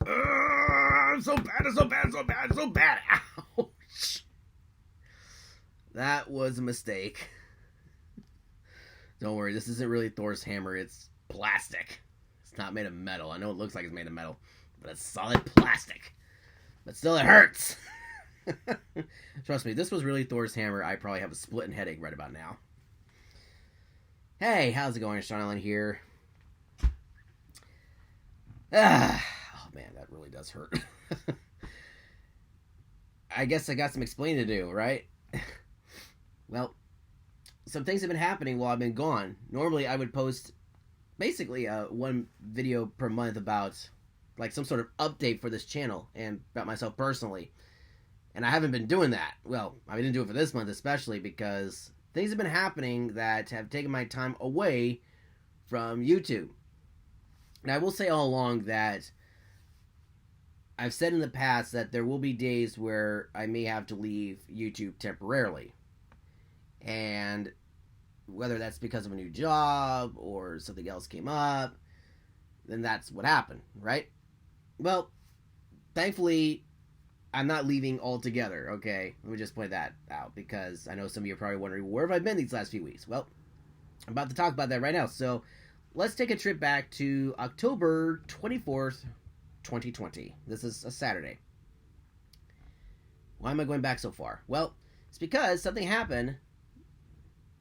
So bad, so bad, so bad, so bad. Ouch. That was a mistake. Don't worry, this isn't really Thor's hammer. It's plastic. It's not made of metal. I know it looks like it's made of metal, but it's solid plastic. But still, it hurts. Trust me, this was really Thor's hammer. I probably have a splitting headache right about now. Hey, how's it going? Shaun here. Oh man, that really does hurt. I guess I got some explaining to do, right? Well, some things have been happening while I've been gone. Normally, I would post basically one video per month about like some sort of update for this channel and about myself personally. And I haven't been doing that. Well, I didn't do it for this month especially because things have been happening that have taken my time away from YouTube. And I will say all along that I've said in the past that there will be days where I may have to leave YouTube temporarily. And whether that's because of a new job or something else came up, then that's what happened, right? Well, thankfully, I'm not leaving altogether, okay? Let me just point that out because I know some of you are probably wondering, where have I been these last few weeks? Well, I'm about to talk about that right now. So let's take a trip back to October 24th, 2020. This is a Saturday. Why am I going back so far? Well, it's because something happened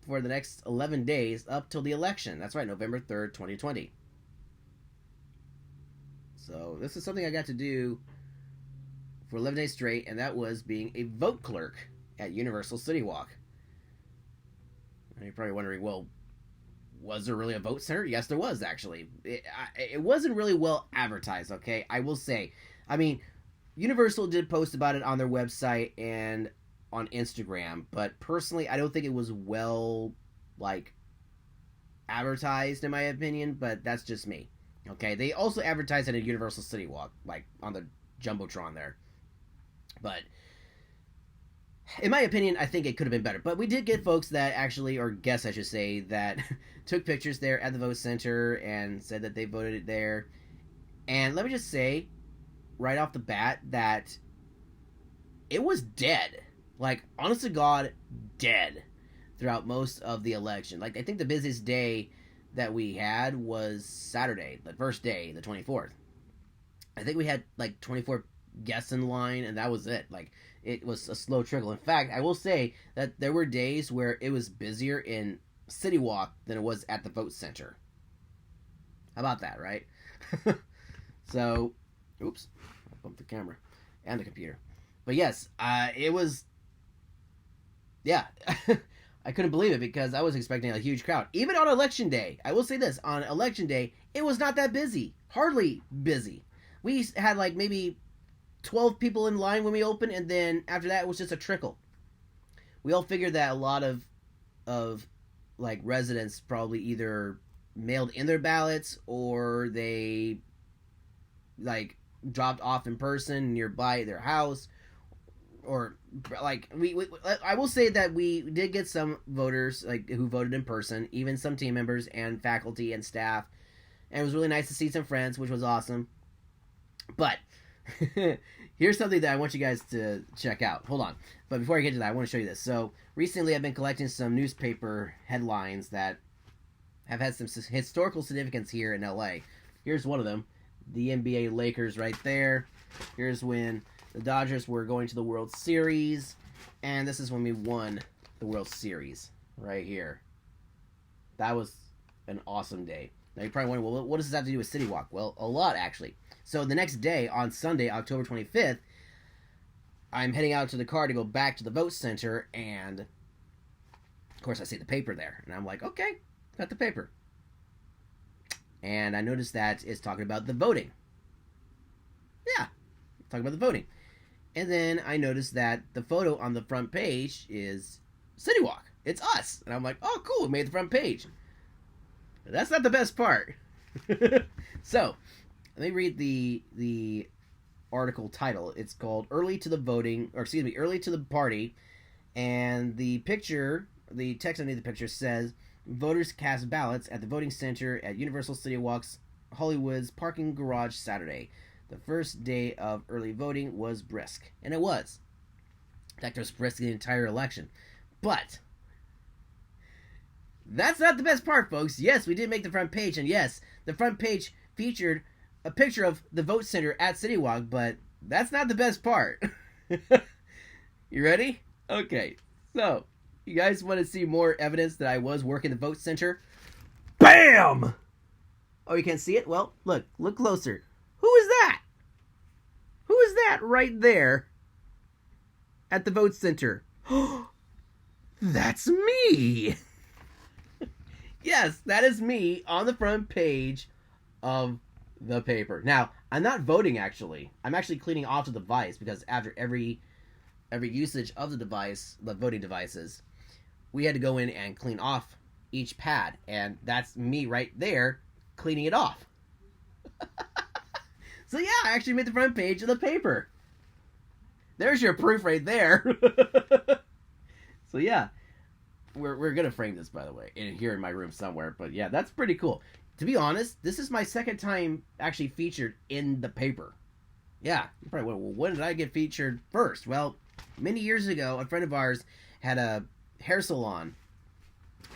for the next 11 days up till the election. That's right, November 3rd, 2020. So this is something I got to do for 11 days straight, and that was being a vote clerk at Universal City Walk. And you're probably wondering, well, was there really a vote center? Yes, there was, actually. It wasn't really well advertised, okay? I will say. I mean, Universal did post about it on their website and on Instagram, but personally, I don't think it was well, advertised, in my opinion, but that's just me. Okay? They also advertised it at Universal City Walk, on the Jumbotron there. But in my opinion, I think it could have been better. But we did get folks that actually, or guests I should say, that took pictures there at the vote center and said that they voted it there. And let me just say, right off the bat, that it was dead. Honest to God, dead throughout most of the election. I think the busiest day that we had was Saturday, the first day, the 24th. I think we had 24 guests in line, and that was it. It was a slow trickle. In fact, I will say that there were days where it was busier in City Walk than it was at the vote center. How about that, right? So, oops, I bumped the camera and the computer. But yes, it was, yeah, I couldn't believe it because I was expecting a huge crowd. Even on election day, I will say this, on election day, it was not that busy. Hardly busy. We had maybe 12 people in line when we opened, and then after that it was just a trickle. We all figured that a lot of residents probably either mailed in their ballots or they dropped off in person nearby their house, or I will say that we did get some voters who voted in person, even some team members and faculty and staff, and it was really nice to see some friends, which was awesome. But here's something that I want you guys to check out. Hold on. But before I get to that, I want to show you this. So, recently I've been collecting some newspaper headlines that have had some historical significance here in LA. Here's one of them. The NBA Lakers right there. Here's when the Dodgers were going to the World Series. And this is when we won the World Series. Right here. That was an awesome day. Now you're probably wondering, well, what does this have to do with City Walk? Well, a lot, actually. So the next day, on Sunday, October 25th, I'm heading out to the car to go back to the vote center, and of course I see the paper there, and I'm like, okay, got the paper. And I noticed that it's talking about the voting. Yeah, talking about the voting. And then I noticed that the photo on the front page is City Walk. It's us. And I'm like, oh, cool, we made the front page. That's not the best part. So, let me read the article title. It's called Early to the Party. And the picture, the text underneath the picture says, voters cast ballots at the voting center at Universal City Walk's Hollywood's parking garage Saturday. The first day of early voting was brisk. And it was. In fact, it was brisk the entire election. But that's not the best part, folks. Yes, we did make the front page. And yes, the front page featured a picture of the vote center at City Walk. But that's not the best part. You ready? Okay. So, you guys want to see more evidence that I was working the vote center? BAM! Oh, you can't see it? Well, look closer. Who is that? Who is that right there at the vote center? That's me! Yes, that is me on the front page of the paper. Now, I'm not voting, actually. I'm actually cleaning off the device, because after every usage of the device, the voting devices, we had to go in and clean off each pad. And that's me right there cleaning it off. So yeah, I actually made the front page of the paper. There's your proof right there. So yeah, we're gonna frame this, by the way, here in my room somewhere. But yeah, that's pretty cool. To be honest, this is my second time actually featured in the paper. Yeah, you probably wonder, well, when did I get featured first? Well, many years ago, a friend of ours had a hair salon,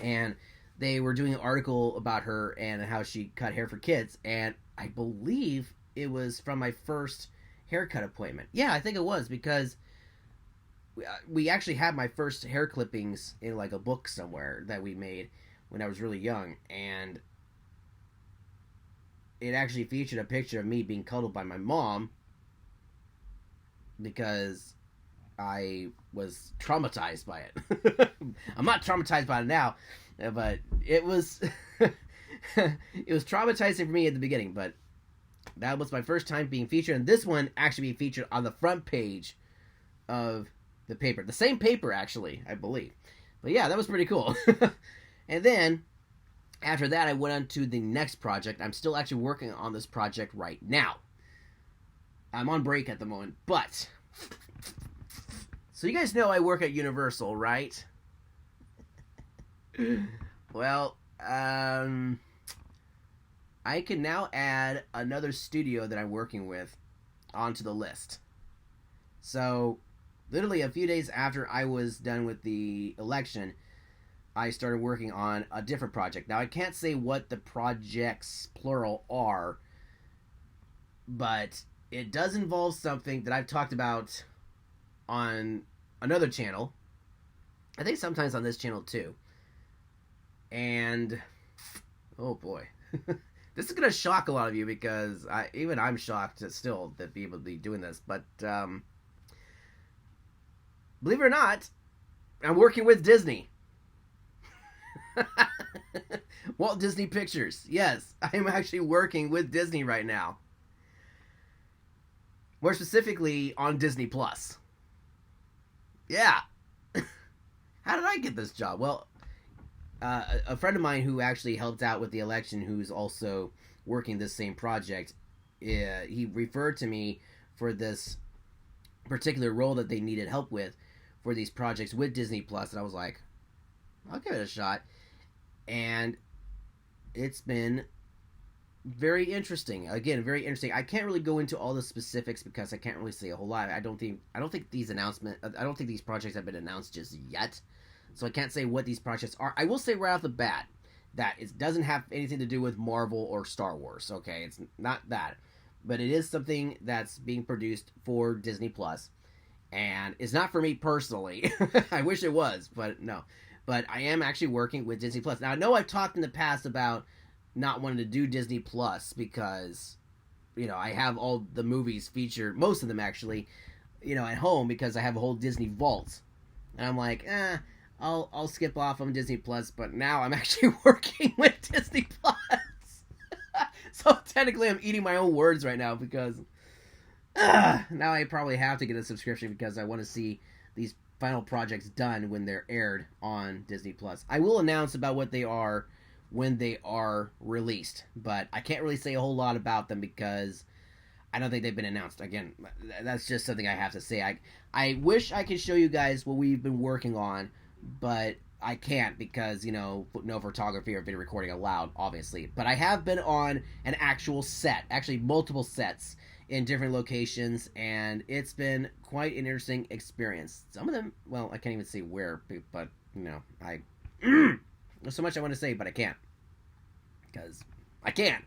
and they were doing an article about her and how she cut hair for kids, and I believe it was from my first haircut appointment. Yeah, I think it was, because we actually had my first hair clippings in like a book somewhere that we made when I was really young, and it actually featured a picture of me being cuddled by my mom, because I was traumatized by it. I'm not traumatized by it now, but it was it was traumatizing for me at the beginning. But that was my first time being featured, and this one actually being featured on the front page of the paper. The same paper, actually, I believe. But yeah, that was pretty cool. And then after that, I went on to the next project. I'm still actually working on this project right now. I'm on break at the moment, but so you guys know I work at Universal, right? Well, I can now add another studio that I'm working with onto the list. So, literally a few days after I was done with the election, I started working on a different project. Now, I can't say what the projects, plural, are, but it does involve something that I've talked about on another channel. I think sometimes on this channel too. And oh boy. This is going to shock a lot of you, because even I'm shocked still to be able to be doing this. But believe it or not, I'm working with Disney. Walt Disney Pictures. Yes, I'm actually working with Disney right now. More specifically on Disney Plus. Yeah. How did I get this job? Well, a friend of mine who actually helped out with the election, who's also working this same project, he referred to me for this particular role that they needed help with for these projects with Disney Plus, and I was like, I'll give it a shot. And it's been very interesting. Again, very interesting. I can't really go into all the specifics because I can't really say a whole lot. I don't think these projects have been announced just yet. So I can't say what these projects are. I will say right off the bat that it doesn't have anything to do with Marvel or Star Wars, okay? It's not that. But it is something that's being produced for Disney Plus, and it's not for me personally. I wish it was, but no. But I am actually working with Disney Plus. Now, I know I've talked in the past about not wanting to do Disney Plus because, I have all the movies featured, most of them actually, at home, because I have a whole Disney vault. And I'm like, I'll skip off on Disney Plus, but now I'm actually working with Disney Plus. So technically I'm eating my own words right now, because now I probably have to get a subscription because I want to see these final projects done when they're aired on Disney Plus. I will announce about what they are when they are released, but I can't really say a whole lot about them because I don't think they've been announced. Again, that's just something I have to say. I wish I could show you guys what we've been working on, but I can't because, no photography or video recording allowed, obviously. But I have been on an actual set, actually multiple sets, in different locations, and it's been quite an interesting experience. Some of them, well, I can't even say where, but there's so much I want to say, but I can't, because I can't.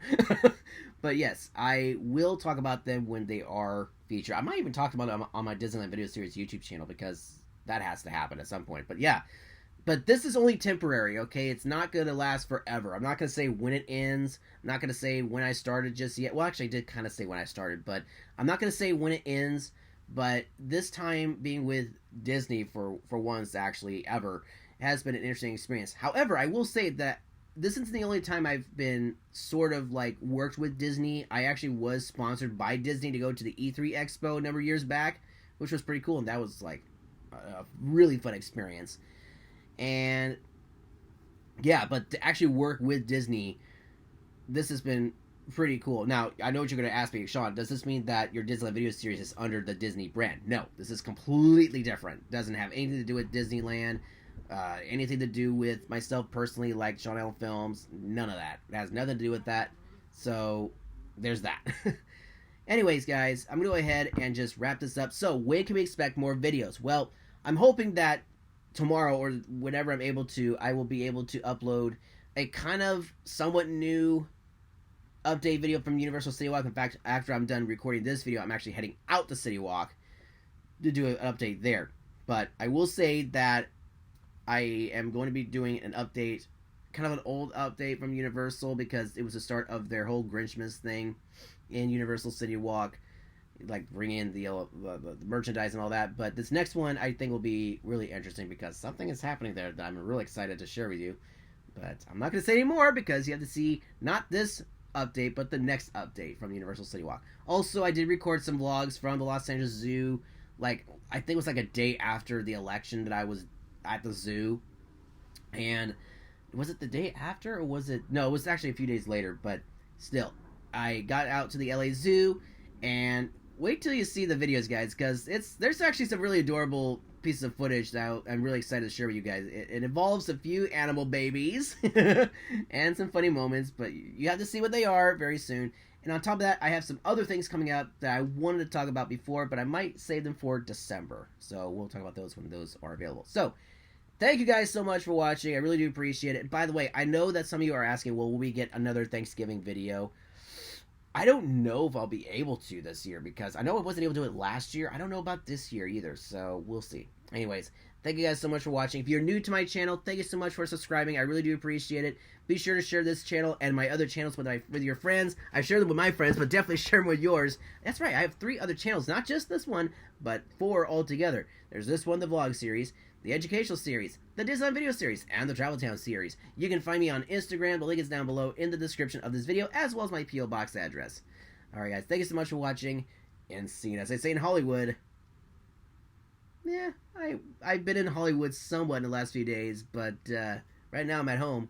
But yes, I will talk about them when they are featured. I might even talk about them on my Disneyland Video Series YouTube channel, because that has to happen at some point. But yeah, but this is only temporary, okay? It's not going to last forever. I'm not going to say when it ends. I'm not going to say when I started just yet. Well, actually, I did kind of say when I started, but I'm not going to say when it ends. But this time being with Disney for once, actually, ever, has been an interesting experience. However, I will say that this isn't the only time I've been sort of like worked with Disney. I actually was sponsored by Disney to go to the E3 Expo a number of years back, which was pretty cool, and that was like a really fun experience. And yeah, but to actually work with Disney, this has been pretty cool. Now, I know what you're going to ask me, Shaun, does this mean that your Disneyland Video Series is under the Disney brand? No, this is completely different. Doesn't have anything to do with Disneyland, anything to do with myself personally, like Shaun Allen Films. None of that. It has nothing to do with that. So, there's that. Anyways, guys, I'm going to go ahead and just wrap this up. So, when can we expect more videos? Well, I'm hoping that tomorrow or whenever I'm able to, I will be able to upload a kind of somewhat new update video from Universal City Walk. In fact, after I'm done recording this video, I'm actually heading out to City Walk to do an update there. But I will say that I am going to be doing an update, kind of an old update from Universal, because it was the start of their whole Grinchmas thing in Universal City Walk, like bring in the merchandise and all that. But this next one I think will be really interesting, because something is happening there that I'm really excited to share with you. But I'm not going to say any more, because you have to see not this update, but the next update from Universal City Walk. Also, I did record some vlogs from the Los Angeles Zoo, like I think it was like a day after the election that I was at the zoo. And was it the day after, or was it, no, it was actually a few days later, but still, I got out to the LA Zoo, and wait till you see the videos, guys, because there's actually some really adorable pieces of footage that I'm really excited to share with you guys. It involves a few animal babies and some funny moments, but you have to see what they are very soon. And on top of that, I have some other things coming up that I wanted to talk about before, but I might save them for December. So we'll talk about those when those are available. So thank you guys so much for watching. I really do appreciate it. And by the way, I know that some of you are asking, well, will we get another Thanksgiving video? I don't know if I'll be able to this year, because I know I wasn't able to do it last year. I don't know about this year either, so we'll see. Anyways, thank you guys so much for watching. If you're new to my channel, thank you so much for subscribing. I really do appreciate it. Be sure to share this channel and my other channels with your friends. I share them with my friends, but definitely share them with yours. That's right, I have 3 other channels, not just this one, but 4 altogether. There's this one, the vlog series, the educational series, the Disneyland video series, and the Travel Town series. You can find me on Instagram. The link is down below in the description of this video, as well as my P.O. Box address. Alright guys, thank you so much for watching, and see you, as I say in Hollywood. Yeah, I've been in Hollywood somewhat in the last few days, but right now I'm at home.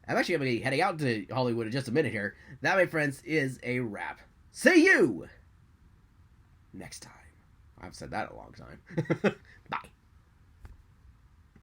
I'm actually going to be heading out to Hollywood in just a minute here. That, my friends, is a wrap. See you next time. I've said that a long time. Bye.